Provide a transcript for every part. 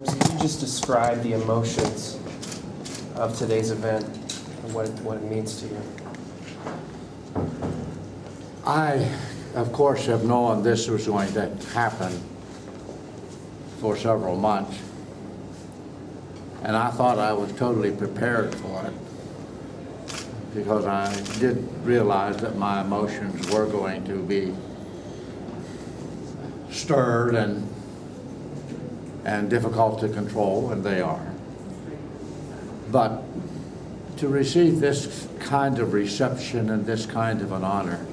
Could you just describe the emotions of today's event and what it means to you? I, of course, have known this was going to happen for several months, and I thought I was totally prepared for it because I did realize that my emotions were going to be stirred and difficult to control, and they are. But to receive this kind of reception and this kind of an honor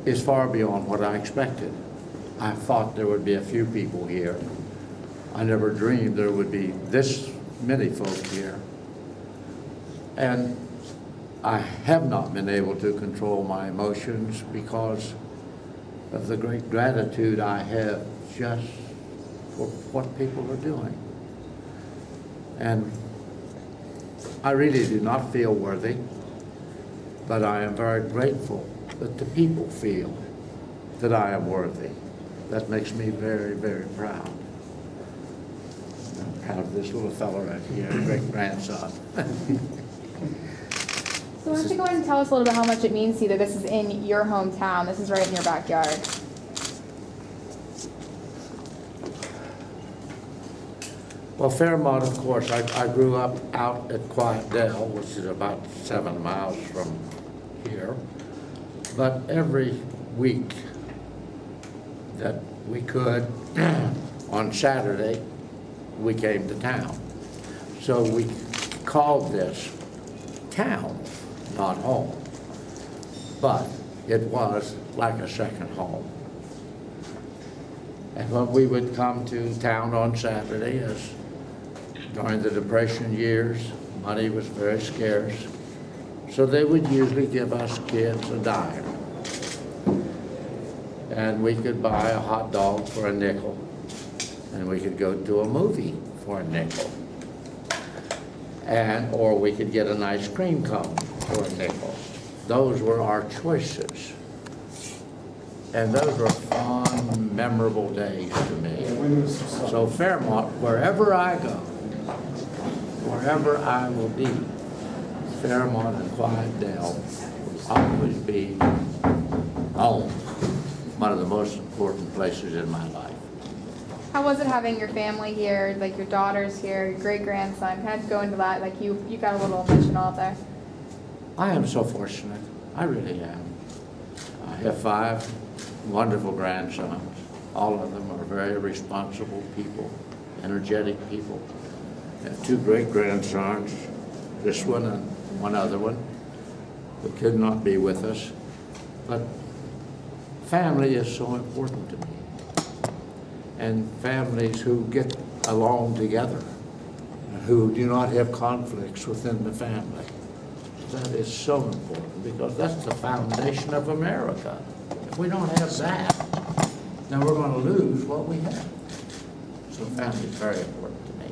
is far beyond what I expected. I thought there would be a few people here. I never dreamed there would be this many folk here. And I have not been able to control my emotions because of the great gratitude I have just for what people are doing. And I really do not feel worthy, but I am very grateful that the people feel that I am worthy. That makes me very, very proud. I'm proud of this little fellow right here, great grandson. So why don't you go ahead and tell us a little bit how much it means to you that this is in your hometown, this is right in your backyard. Well, Fairmont, of course, I grew up out at Quiet Dell, which is about 7 miles from here. But every week that we could, on Saturday, we came to town. So we called this town, not home. But it was like a second home. And when we would come to town on Saturday, as during the Depression years, money was very scarce. So they would usually give us kids a dime. And we could buy a hot dog for a nickel. And we could go to a movie for a nickel. Or we could get an ice cream cone for a nickel. Those were our choices. And those were fun, memorable days to me. So Fairmont, wherever I go, wherever I will be, Fairmont and Quiet Dell will always be home, one of the most important places in my life. How was it having your family here, like your daughters here, your great-grandson? Kind of go into that, like you got a little emotional out there. I am so fortunate. I really am. I have 5 wonderful grandsons. All of them are very responsible people, energetic people. I have 2 great-grandsons, this one and one other one, who could not be with us. But family is so important to me. And families who get along together, and who do not have conflicts within the family. That is so important because that's the foundation of America. If we don't have that, then we're going to lose what we have. So family is very important to me.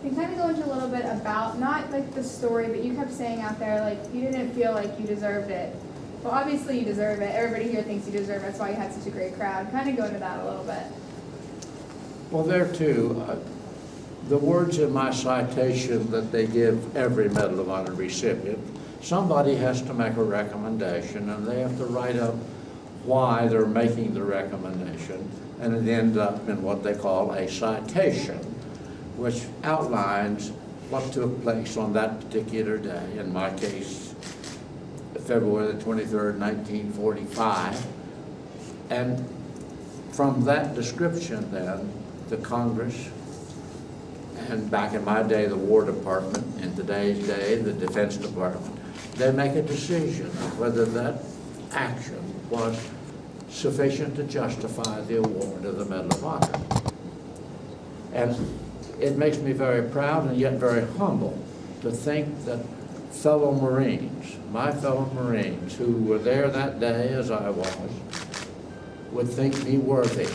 You kind of go into a little bit about, not like the story, but you kept saying out there, like, you didn't feel like you deserved it. Well, obviously you deserve it. Everybody here thinks you deserve it. That's why you had such a great crowd. Kind of go into that a little bit. Well, there too, the words in my citation that they give every Medal of Honor recipient, somebody has to make a recommendation and they have to write up why they're making the recommendation, and it ends up in what they call a citation, which outlines what took place on that particular day, in my case, February the 23rd, 1945. And from that description then, the Congress, and back in my day, the War Department, in today's day, the Defense Department, they make a decision of whether that action was sufficient to justify the award of the Medal of Honor. And it makes me very proud and yet very humble to think that fellow Marines, my fellow Marines who were there that day as I was, would think me worthy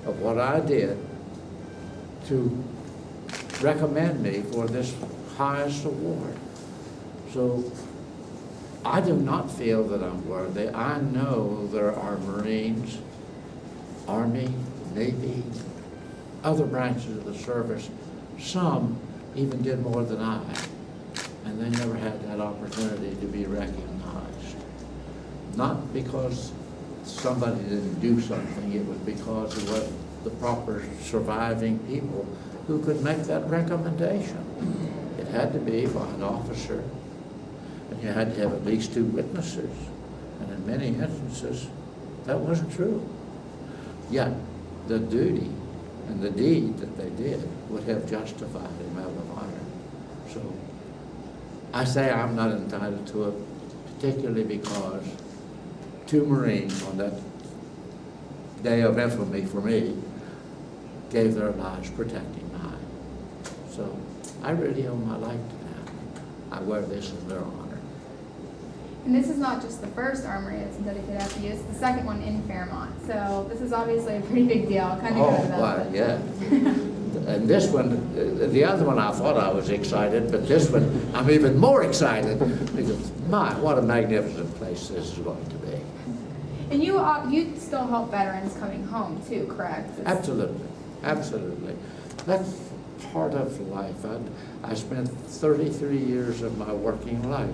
of what I did to recommend me for this highest award. So I do not feel that I'm worthy. I know there are Marines, Army, Navy, other branches of the service. Some even did more than I, and they never had that opportunity to be recognized. Not because somebody didn't do something, it was because it was the proper surviving people who could make that recommendation. It had to be by an officer, and you had to have at least 2 witnesses. And in many instances, that wasn't true. Yet, the duty and the deed that they did would have justified a Medal of Honor. So, I say I'm not entitled to it, particularly because 2 Marines on that day of infamy for me gave their lives protecting mine. So, I really owe my life to them. I wear this as their honor. And this is not just the first armory that's dedicated after you, it's the second one in Fairmont. So this is obviously a pretty big deal. Kind of good about it. Yeah. And this one, the other one I thought I was excited, but this one I'm even more excited because, my, what a magnificent place this is going to be. And you still help veterans coming home too, correct? Absolutely, absolutely. That's part of life. I spent 33 years of my working life,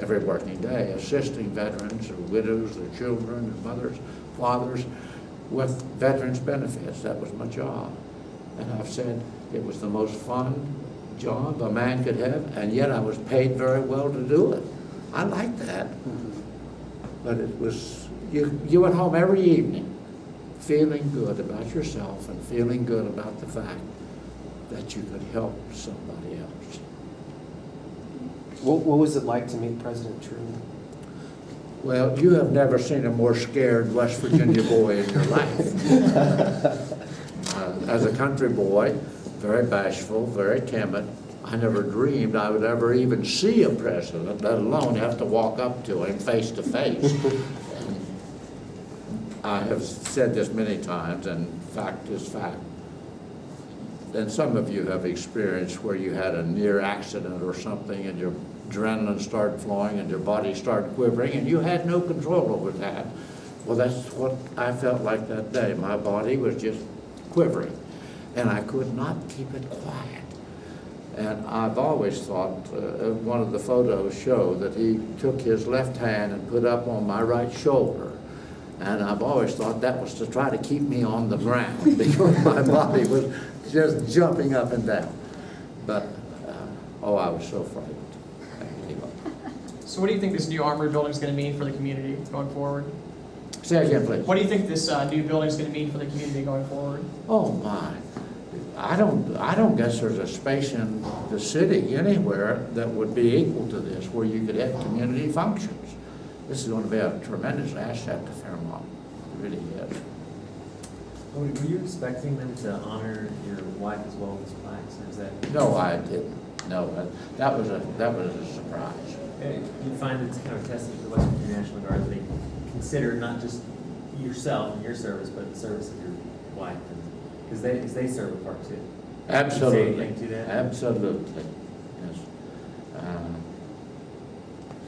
every working day, assisting veterans, their widows, their children, their mothers, fathers, with veterans benefits. That was my job. And I've said it was the most fun job a man could have, and yet I was paid very well to do it. I liked that. But it was, you went home every evening feeling good about yourself and feeling good about the fact that you could help somebody else. What was it like to meet President Truman? Well, you have never seen a more scared West Virginia boy in your life. As a country boy, very bashful, very timid, I never dreamed I would ever even see a president, let alone have to walk up to him face to face. And I have said this many times, and fact is fact. And some of you have experienced where you had a near accident or something and your adrenaline started flowing and your body started quivering and you had no control over that. Well, that's what I felt like that day. My body was just quivering and I could not keep it quiet. And I've always thought, one of the photos show that he took his left hand and put up on my right shoulder. And I've always thought that was to try to keep me on the ground because my body was just jumping up and down. But, oh, I was so frightened. So what do you think this new armory building is going to mean for the community going forward? Say again, please. What do you think this new building is going to mean for the community going forward? Oh, my. I don't guess there's a space in the city anywhere that would be equal to this, where you could have community functions. This is going to be a tremendous asset to Fairmont. It really is. Were you expecting them to honor your wife as well as plaques, or is that? No, I didn't. No, that was a surprise. You find it's kind of tested for the West Virginia National Guard. They consider not just yourself and your service, but the service of your wife, because they serve a part too. Absolutely. Can you say anything to that? Absolutely. Yes.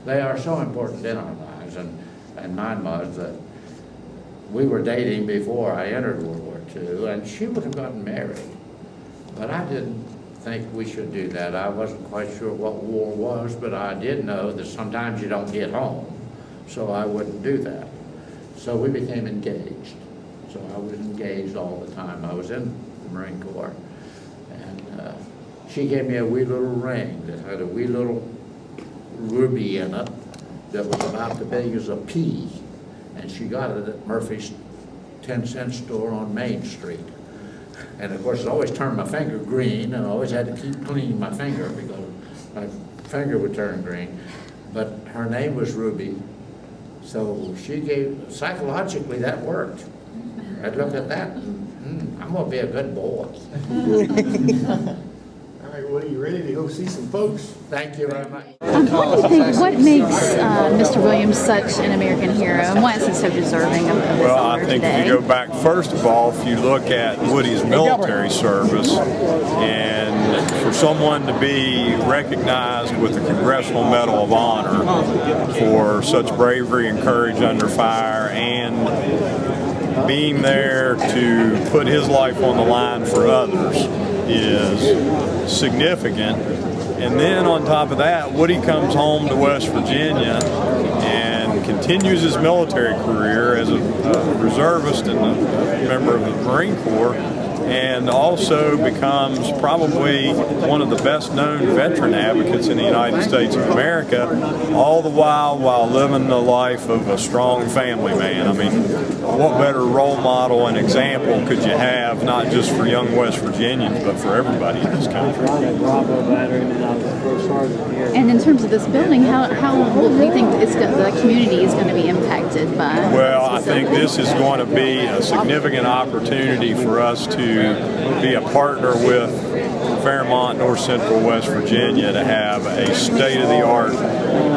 They are so important in our lives, and mine was that we were dating before I entered World War II, and she would have gotten married, but I didn't think we should do that. I wasn't quite sure what war was, but I did know that sometimes you don't get home, so I wouldn't do that. So we became engaged. So I was engaged all the time. I was in the Marine Corps, and she gave me a wee little ring that had a wee little ruby in it that was about as big as a pea, and she got it at Murphy's 10-cent store on Main Street. And of course, it always turned my finger green, and I always had to keep cleaning my finger because my finger would turn green. But her name was Ruby, so she gave, psychologically that worked. I'd look at that, and, I'm gonna be a good boy. All right, well, you ready to go see some folks? Thank you very much. What makes Mr. Williams such an American hero, and why is he so deserving of this Well, honor I think today? if you go back, first of all, if you look at Woody's military service, and for someone to be recognized with the Congressional Medal of Honor for such bravery and courage under fire, and being there to put his life on the line for others is significant. And then on top of that, Woody comes home to West Virginia and continues his military career as a reservist and a member of the Marine Corps, and also becomes probably one of the best-known veteran advocates in the United States of America, all the while living the life of a strong family man. I mean, what better role model and example could you have, not just for young West Virginians, but for everybody in this country? And in terms of this building, how do you think the community is going to be impacted by? Well, I think this is going to be a significant opportunity for us to be a partner with Fairmont, North Central West Virginia, to have a state-of-the-art,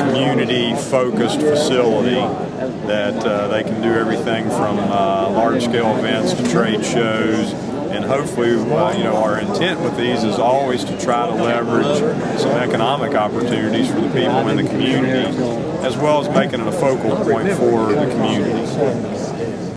community-focused facility that they can do everything from large-scale events to trade shows. And hopefully, our intent with these is always to try to leverage some economic opportunities for the people in the community, as well as making it a focal point for the community.